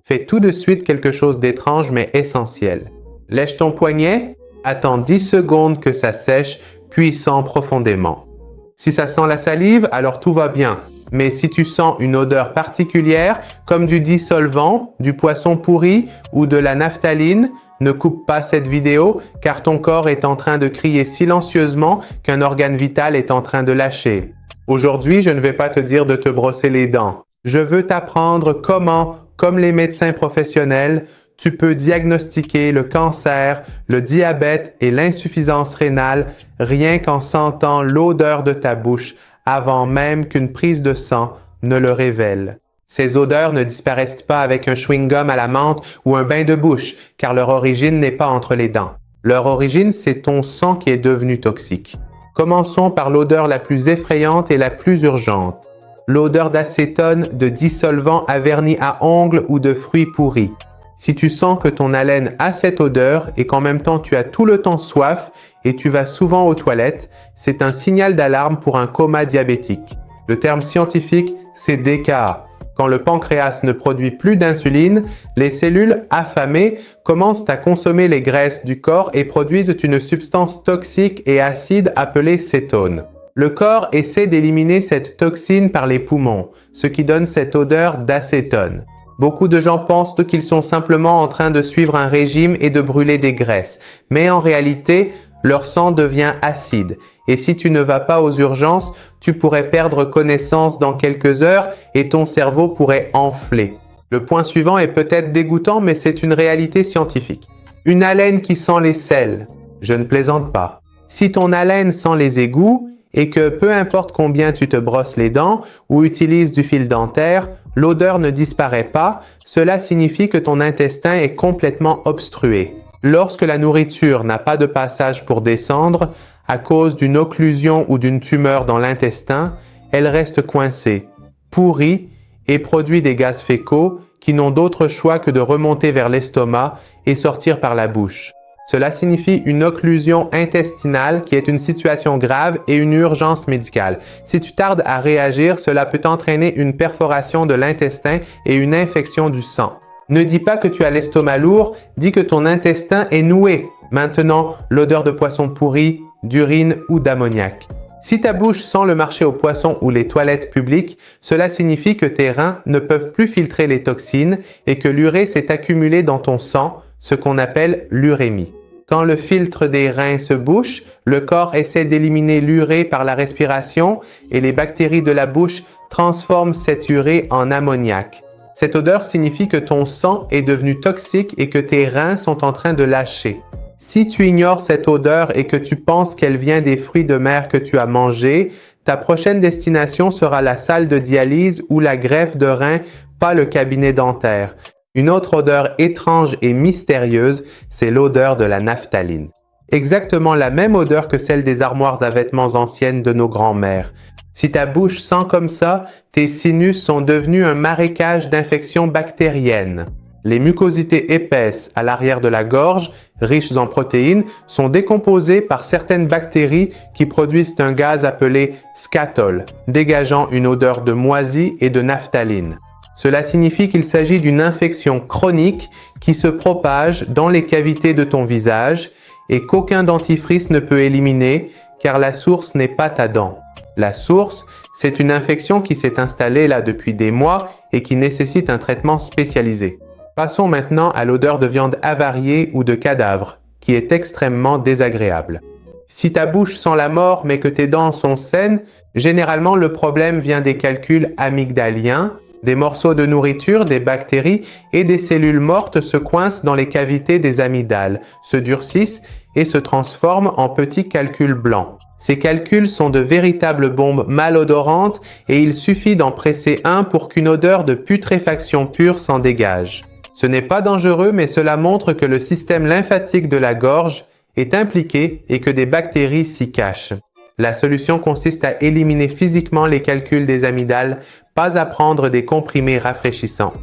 Fais tout de suite quelque chose d'étrange mais essentiel. Lèche ton poignet, attends 10 secondes que ça sèche, puis sens profondément. Si ça sent la salive, alors tout va bien. Mais si tu sens une odeur particulière, comme du dissolvant, du poisson pourri ou de la naphtaline, ne coupe pas cette vidéo car ton corps est en train de crier silencieusement qu'un organe vital est en train de lâcher. Aujourd'hui, je ne vais pas te dire de te brosser les dents. Je veux t'apprendre comment, comme les médecins professionnels, tu peux diagnostiquer le cancer, le diabète et l'insuffisance rénale rien qu'en sentant l'odeur de ta bouche avant même qu'une prise de sang ne le révèle. Ces odeurs ne disparaissent pas avec un chewing-gum à la menthe ou un bain de bouche, car leur origine n'est pas entre les dents. Leur origine, c'est ton sang qui est devenu toxique. Commençons par l'odeur la plus effrayante et la plus urgente. L'odeur d'acétone, de dissolvant à vernis à ongles ou de fruits pourris. Si tu sens que ton haleine a cette odeur et qu'en même temps tu as tout le temps soif et tu vas souvent aux toilettes, c'est un signal d'alarme pour un coma diabétique. Le terme scientifique, c'est DKA. Quand le pancréas ne produit plus d'insuline, les cellules affamées commencent à consommer les graisses du corps et produisent une substance toxique et acide appelée cétone. Le corps essaie d'éliminer cette toxine par les poumons, ce qui donne cette odeur d'acétone. Beaucoup de gens pensent qu'ils sont simplement en train de suivre un régime et de brûler des graisses, mais en réalité, leur sang devient acide. Et si tu ne vas pas aux urgences, tu pourrais perdre connaissance dans quelques heures et ton cerveau pourrait enfler. Le point suivant est peut-être dégoûtant, mais c'est une réalité scientifique. Une haleine qui sent les selles. Je ne plaisante pas. Si ton haleine sent les égouts, et que peu importe combien tu te brosses les dents ou utilises du fil dentaire, l'odeur ne disparaît pas, cela signifie que ton intestin est complètement obstrué. Lorsque la nourriture n'a pas de passage pour descendre, à cause d'une occlusion ou d'une tumeur dans l'intestin, elle reste coincée, pourrie et produit des gaz fécaux qui n'ont d'autre choix que de remonter vers l'estomac et sortir par la bouche. Cela signifie une occlusion intestinale qui est une situation grave et une urgence médicale. Si tu tardes à réagir, cela peut entraîner une perforation de l'intestin et une infection du sang. Ne dis pas que tu as l'estomac lourd, dis que ton intestin est noué. Maintenant, l'odeur de poisson pourri, d'urine ou d'ammoniac. Si ta bouche sent le marché aux poissons ou les toilettes publiques, cela signifie que tes reins ne peuvent plus filtrer les toxines et que l'urée s'est accumulée dans ton sang, ce qu'on appelle l'urémie. Quand le filtre des reins se bouche, le corps essaie d'éliminer l'urée par la respiration et les bactéries de la bouche transforment cette urée en ammoniac. Cette odeur signifie que ton sang est devenu toxique et que tes reins sont en train de lâcher. Si tu ignores cette odeur et que tu penses qu'elle vient des fruits de mer que tu as mangés, ta prochaine destination sera la salle de dialyse ou la greffe de rein, pas le cabinet dentaire. Une autre odeur étrange et mystérieuse, c'est l'odeur de la naphtaline. Exactement la même odeur que celle des armoires à vêtements anciennes de nos grands-mères. Si ta bouche sent comme ça, tes sinus sont devenus un marécage d'infections bactériennes. Les mucosités épaisses à l'arrière de la gorge, riches en protéines, sont décomposées par certaines bactéries qui produisent un gaz appelé scatol, dégageant une odeur de moisi et de naphtaline. Cela signifie qu'il s'agit d'une infection chronique qui se propage dans les cavités de ton visage et qu'aucun dentifrice ne peut éliminer car la source n'est pas ta dent. La source, c'est une infection qui s'est installée là depuis des mois et qui nécessite un traitement spécialisé. Passons maintenant à l'odeur de viande avariée ou de cadavre, qui est extrêmement désagréable. Si ta bouche sent la mort mais que tes dents sont saines, généralement le problème vient des calculs amygdaliens. Des morceaux de nourriture, des bactéries et des cellules mortes se coincent dans les cavités des amygdales, se durcissent et se transforment en petits calculs blancs. Ces calculs sont de véritables bombes malodorantes et il suffit d'en presser un pour qu'une odeur de putréfaction pure s'en dégage. Ce n'est pas dangereux, mais cela montre que le système lymphatique de la gorge est impliqué et que des bactéries s'y cachent. La solution consiste à éliminer physiquement les calculs des amygdales, pas à prendre des comprimés rafraîchissants.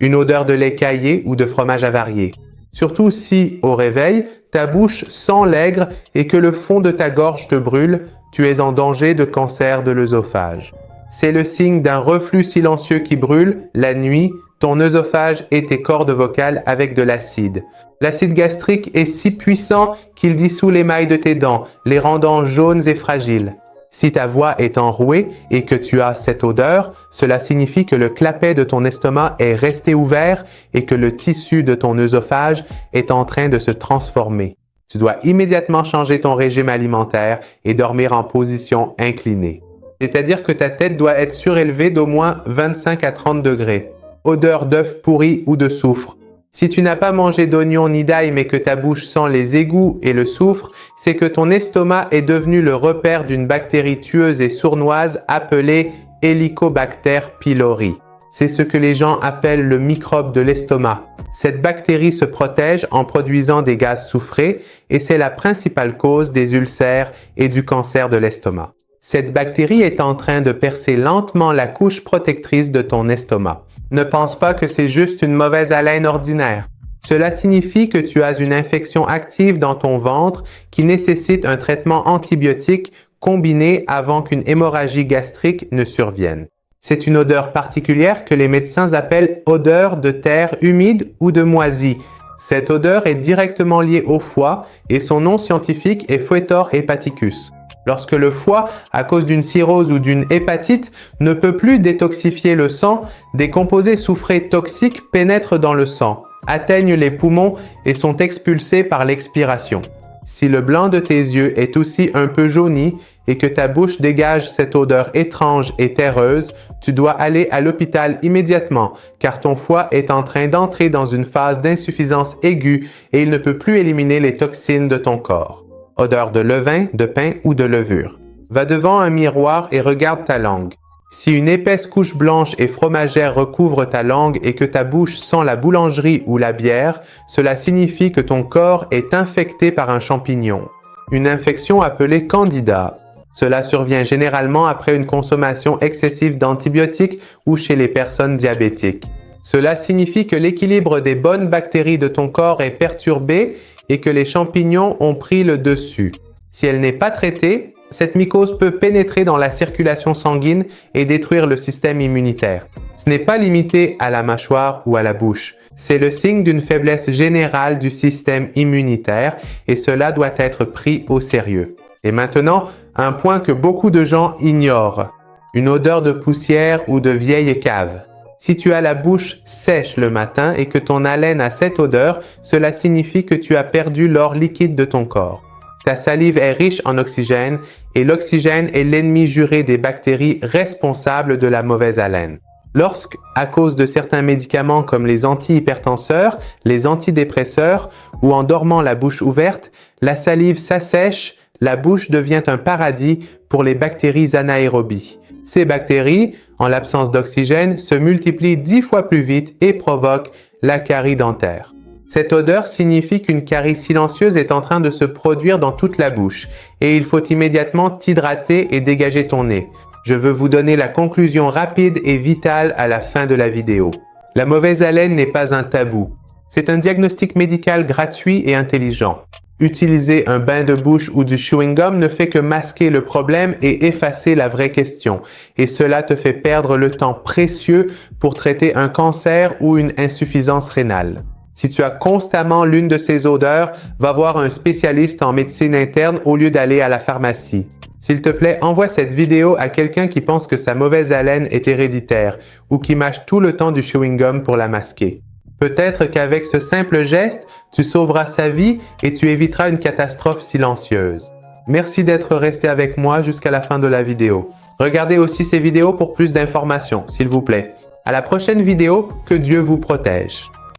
Une odeur de lait caillé ou de fromage avarié. Surtout si, au réveil, ta bouche sent l'aigre et que le fond de ta gorge te brûle, tu es en danger de cancer de l'œsophage. C'est le signe d'un reflux silencieux qui brûle, la nuit, ton œsophage et tes cordes vocales avec de l'acide. L'acide gastrique est si puissant qu'il dissout l'émail de tes dents, les rendant jaunes et fragiles. Si ta voix est enrouée et que tu as cette odeur, cela signifie que le clapet de ton estomac est resté ouvert et que le tissu de ton œsophage est en train de se transformer. Tu dois immédiatement changer ton régime alimentaire et dormir en position inclinée. C'est-à-dire que ta tête doit être surélevée d'au moins 25 à 30 degrés. Odeur d'œuf pourri ou de soufre. Si tu n'as pas mangé d'oignon ni d'ail mais que ta bouche sent les égouts et le soufre, c'est que ton estomac est devenu le repère d'une bactérie tueuse et sournoise appelée Helicobacter pylori. C'est ce que les gens appellent le microbe de l'estomac. Cette bactérie se protège en produisant des gaz soufrés et c'est la principale cause des ulcères et du cancer de l'estomac. Cette bactérie est en train de percer lentement la couche protectrice de ton estomac. Ne pense pas que c'est juste une mauvaise haleine ordinaire. Cela signifie que tu as une infection active dans ton ventre qui nécessite un traitement antibiotique combiné avant qu'une hémorragie gastrique ne survienne. C'est une odeur particulière que les médecins appellent odeur de terre humide ou de moisie. Cette odeur est directement liée au foie et son nom scientifique est Foetor hepaticus. Lorsque le foie, à cause d'une cirrhose ou d'une hépatite, ne peut plus détoxifier le sang, des composés soufrés toxiques pénètrent dans le sang, atteignent les poumons et sont expulsés par l'expiration. Si le blanc de tes yeux est aussi un peu jauni et que ta bouche dégage cette odeur étrange et terreuse, tu dois aller à l'hôpital immédiatement car ton foie est en train d'entrer dans une phase d'insuffisance aiguë et il ne peut plus éliminer les toxines de ton corps. Odeur de levain, de pain ou de levure. Va devant un miroir et regarde ta langue. Si une épaisse couche blanche et fromagère recouvre ta langue et que ta bouche sent la boulangerie ou la bière, cela signifie que ton corps est infecté par un champignon. Une infection appelée candida. Cela survient généralement après une consommation excessive d'antibiotiques ou chez les personnes diabétiques. Cela signifie que l'équilibre des bonnes bactéries de ton corps est perturbé et que les champignons ont pris le dessus. Si elle n'est pas traitée, cette mycose peut pénétrer dans la circulation sanguine et détruire le système immunitaire. Ce n'est pas limité à la mâchoire ou à la bouche. C'est le signe d'une faiblesse générale du système immunitaire et cela doit être pris au sérieux. Et maintenant, un point que beaucoup de gens ignorent. Une odeur de poussière ou de vieille cave. Si tu as la bouche sèche le matin et que ton haleine a cette odeur, cela signifie que tu as perdu l'or liquide de ton corps. Ta salive est riche en oxygène et l'oxygène est l'ennemi juré des bactéries responsables de la mauvaise haleine. Lorsque, à cause de certains médicaments comme les antihypertenseurs, les antidépresseurs ou en dormant la bouche ouverte, la salive s'assèche, la bouche devient un paradis pour les bactéries anaérobies. Ces bactéries, en l'absence d'oxygène, se multiplient 10 fois plus vite et provoquent la carie dentaire. Cette odeur signifie qu'une carie silencieuse est en train de se produire dans toute la bouche et il faut immédiatement t'hydrater et dégager ton nez. Je veux vous donner la conclusion rapide et vitale à la fin de la vidéo. La mauvaise haleine n'est pas un tabou. C'est un diagnostic médical gratuit et intelligent. Utiliser un bain de bouche ou du chewing-gum ne fait que masquer le problème et effacer la vraie question. Et cela te fait perdre le temps précieux pour traiter un cancer ou une insuffisance rénale. Si tu as constamment l'une de ces odeurs, va voir un spécialiste en médecine interne au lieu d'aller à la pharmacie. S'il te plaît, envoie cette vidéo à quelqu'un qui pense que sa mauvaise haleine est héréditaire ou qui mâche tout le temps du chewing-gum pour la masquer. Peut-être qu'avec ce simple geste, tu sauveras sa vie et tu éviteras une catastrophe silencieuse. Merci d'être resté avec moi jusqu'à la fin de la vidéo. Regardez aussi ces vidéos pour plus d'informations, s'il vous plaît. À la prochaine vidéo, que Dieu vous protège.